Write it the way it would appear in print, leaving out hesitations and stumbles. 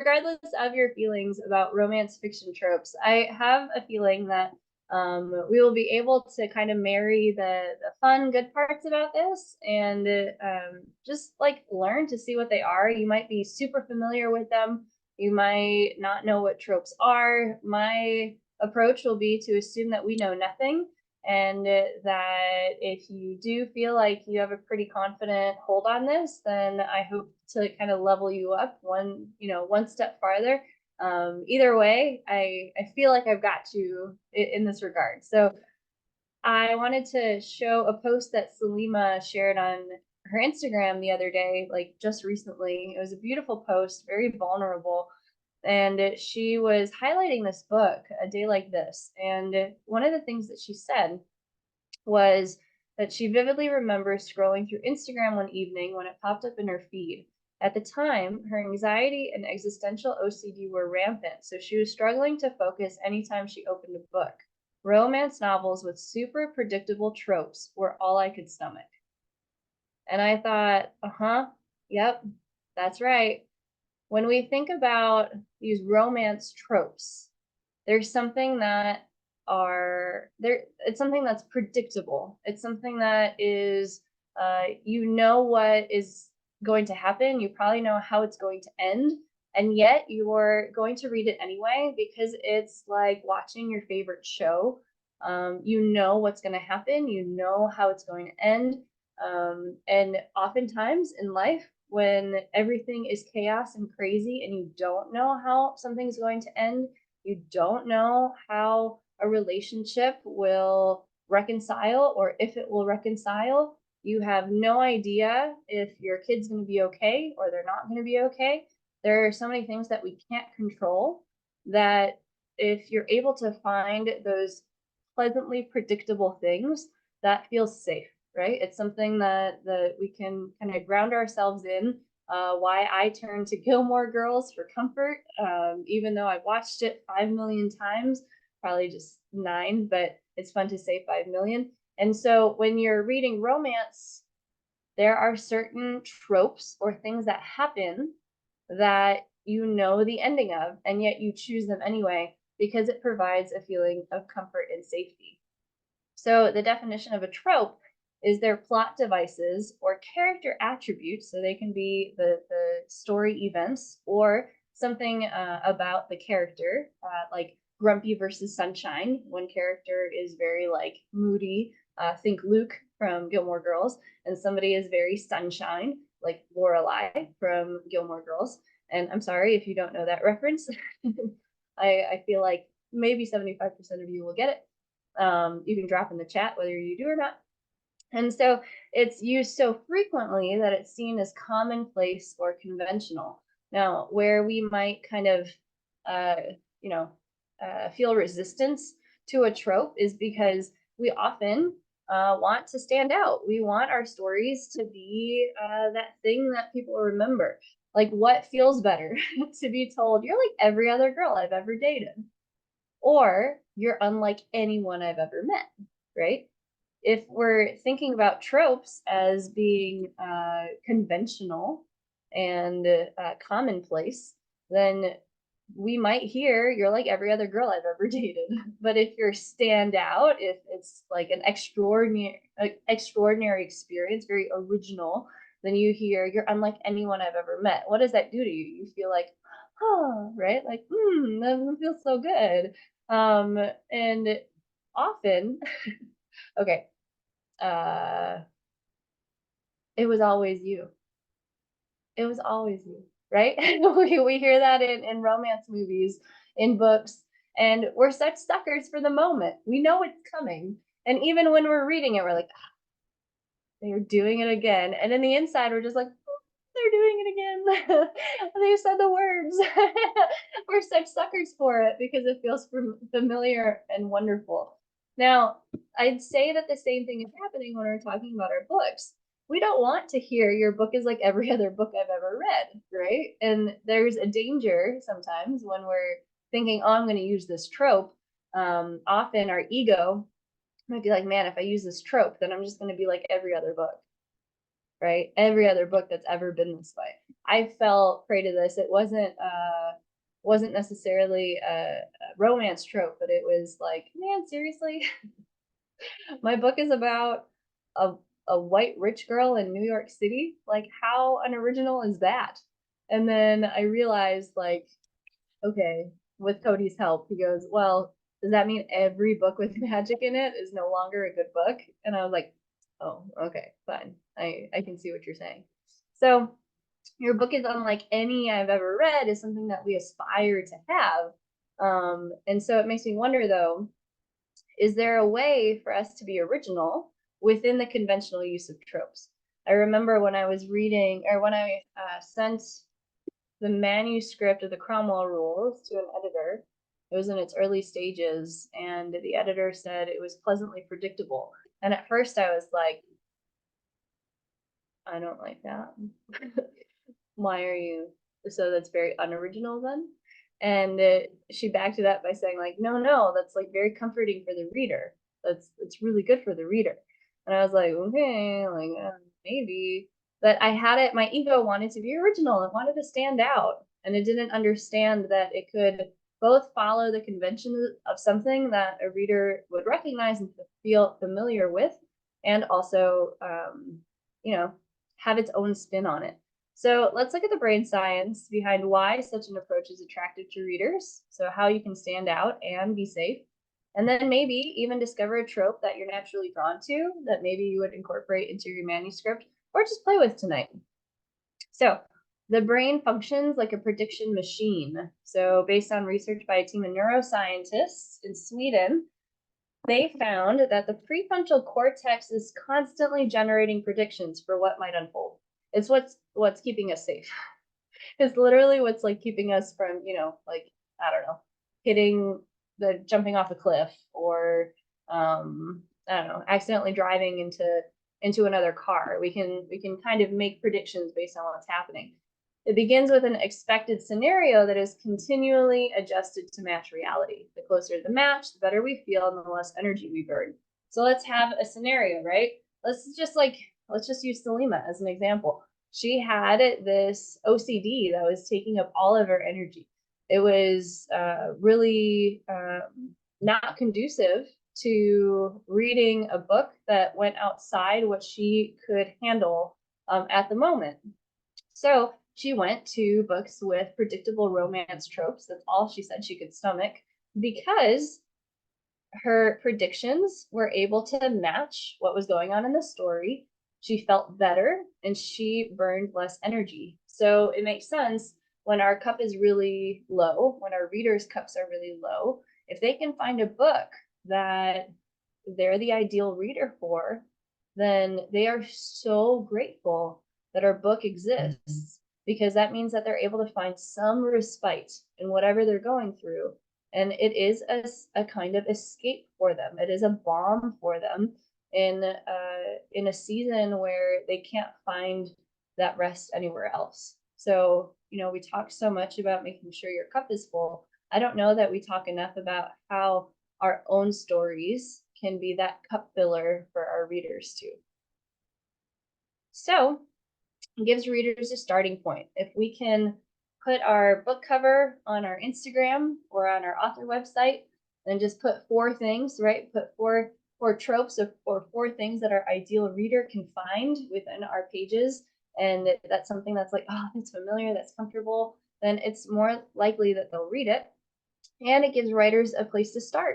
regardless of your feelings about romance fiction tropes, I have a feeling that we will be able to kind of marry the fun, good parts about this and just like learn to see what they are. You might be super familiar with them. You might not know what tropes are. My approach will be to assume that we know nothing, and that if you do feel like you have a pretty confident hold on this, then I hope to kind of level you up one step farther. Either way, I feel like I've got you in this regard. So I wanted to show a post that Salima shared on her Instagram the other day, like just recently. It was a beautiful post, very vulnerable. And she was highlighting this book, A Day Like This. And one of the things that she said was that she vividly remembers scrolling through Instagram one evening when it popped up in her feed. At the time, her anxiety and existential OCD were rampant, so she was struggling to focus anytime she opened a book. Romance novels with super predictable tropes were all I could stomach. And I thought, yep, that's right. When we think about these romance tropes, there's something that it's something that's predictable. It's something that is, what is going to happen. You probably know how it's going to end, and yet you're going to read it anyway because it's like watching your favorite show. You know what's going to happen. You know how it's going to end. And oftentimes in life, when everything is chaos and crazy and you don't know how something's going to end, you don't know how a relationship will reconcile or if it will reconcile. You have no idea if your kid's going to be okay or they're not going to be okay. There are so many things that we can't control that if you're able to find those pleasantly predictable things, that feels safe, right? It's something that we can kind of ground ourselves in. Why I turn to Gilmore Girls for comfort, even though I've watched it 5 million times, probably just 9, but it's fun to say 5 million. And so when you're reading romance, there are certain tropes or things that happen that you know the ending of, and yet you choose them anyway because it provides a feeling of comfort and safety. So the definition of a trope is their plot devices or character attributes. So they can be the story events or something about the character, like Grumpy versus Sunshine. One character is very like moody, think Luke from Gilmore Girls, and somebody is very sunshine, like Lorelai from Gilmore Girls. And I'm sorry if you don't know that reference. I feel like maybe 75% of you will get it. You can drop in the chat whether you do or not. And so it's used so frequently that it's seen as commonplace or conventional. Now, where we might kind of, feel resistance to a trope is because we often want to stand out. We want our stories to be that thing that people remember. Like, what feels better to be told, you're like every other girl I've ever dated, or you're unlike anyone I've ever met, right? If we're thinking about tropes as being conventional and commonplace, then we might hear you're like every other girl I've ever dated. But if you're stand out, if it's like an extraordinary experience, very original, then you hear you're unlike anyone I've ever met. What does that do to you? You feel like, oh, right? Like, that feels so good. And often, okay, it was always you. It was always you, right? we hear that in romance movies, in books, and we're such suckers for the moment. We know it's coming. And even when we're reading it, we're like, they're doing it again. And in the inside, we're just like, they're doing it again. They said the words. We're such suckers for it because it feels familiar and wonderful. Now, I'd say that the same thing is happening when we're talking about our books. We don't want to hear your book is like every other book I've ever read, right? And there's a danger sometimes when we're thinking, oh, I'm going to use this trope. Often our ego might be like, man, if I use this trope, then I'm just going to be like every other book. right? Every other book that's ever been this way. I fell prey to this. It wasn't necessarily a romance trope, but it was like, man, seriously, my book is about a a white rich girl in New York City. Like, how unoriginal is that? And then I realized, like, okay, with Cody's help, he goes, well, does that mean every book with magic in it is no longer a good book? And I was like, oh, okay, fine. I can see what you're saying. So your book is unlike any I've ever read, is something that we aspire to have. And so it makes me wonder, though, is there a way for us to be original within the conventional use of tropes? I remember when I was reading, or when I sent the manuscript of the Cromwell Rules to an editor. It was in its early stages, and the editor said it was pleasantly predictable. And at first I was like, I don't like that. Why are you? So that's very unoriginal then? And she backed it up by saying, like, no, that's like very comforting for the reader. It's really good for the reader. And I was like, okay, like maybe. But I had it, my ego wanted to be original. It wanted to stand out. And it didn't understand that it could both follow the convention of something that a reader would recognize and feel familiar with, and also, you know, have its own spin on it. So let's look at the brain science behind why such an approach is attractive to readers. So how you can stand out and be safe. And then maybe even discover a trope that you're naturally drawn to that maybe you would incorporate into your manuscript or just play with tonight. So the brain functions like a prediction machine. So based on research by a team of neuroscientists in Sweden, they found that the prefrontal cortex is constantly generating predictions for what might unfold. It's what's keeping us safe. It's literally what's like keeping us from, like, I don't know, jumping off a cliff, or I don't know, accidentally driving into another car. We can kind of make predictions based on what's happening. It begins with an expected scenario that is continually adjusted to match reality. The closer to the match, the better we feel and the less energy we burn. So let's have a scenario, right? Let's just use Salima as an example. She had this OCD that was taking up all of her energy. It was really not conducive to reading a book that went outside what she could handle at the moment. So she went to books with predictable romance tropes. That's all she said she could stomach, because her predictions were able to match what was going on in the story. She felt better and she burned less energy. So it makes sense when our cup is really low, when our readers' cups are really low, if they can find a book that they're the ideal reader for, then they are so grateful that our book exists, because that means that they're able to find some respite in whatever they're going through. And it is a kind of escape for them. It is a balm for them in a season where they can't find that rest anywhere else. So, we talk so much about making sure your cup is full. I don't know that we talk enough about how our own stories can be that cup filler for our readers too. So it gives readers a starting point. If we can put our book cover on our Instagram or on our author website, then just put 4 things, right? Put four tropes or 4 things that our ideal reader can find within our pages. And that's something that's like, oh, that's familiar, that's comfortable, then it's more likely that they'll read it. And it gives writers a place to start.